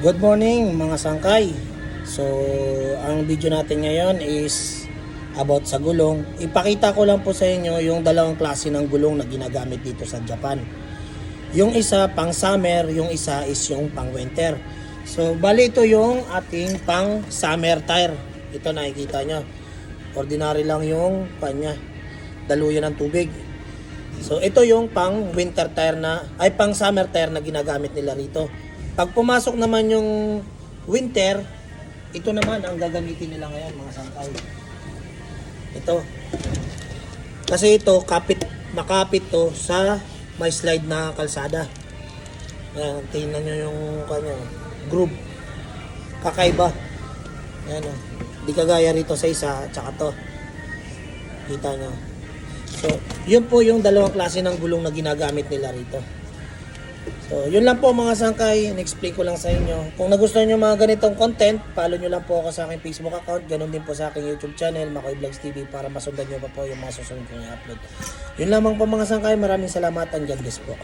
Good morning mga sangkay. So, ang video natin ngayon is about sa gulong. Ipakita ko lang po sa inyo yung dalawang klase ng gulong na ginagamit dito sa Japan. Yung isa pang summer, yung isa is yung pang winter. So, bali ito yung ating pang summer tire. Ito nakikita nyo. Ordinary lang yung kanya. Daluyan ng tubig. So, ito yung pang winter tire pang summer tire na ginagamit nila rito. Pag pumasok naman yung winter, ito naman ang gagamitin nila ngayon mga sangkay. Ito. Kasi ito, makapit to sa may slide na kalsada. Ayan, tingnan nyo yung kanya, groove. Kakaiba. Ayan o. Di kagaya rito sa isa, tsaka to. Kita nyo. So, yun po yung dalawang klase ng gulong na ginagamit nila rito. So, yun lang po mga sangkay. In-explain ko lang sa inyo. Kung nagustuhan nyo mga ganitong content, follow nyo lang po ako sa aking Facebook account. Ganon din po sa aking YouTube channel, Makoy Vlogs TV, para masundan nyo pa po yung mga susunod kong i-upload. Yun lamang po mga sangkay. Maraming salamat and God bless po.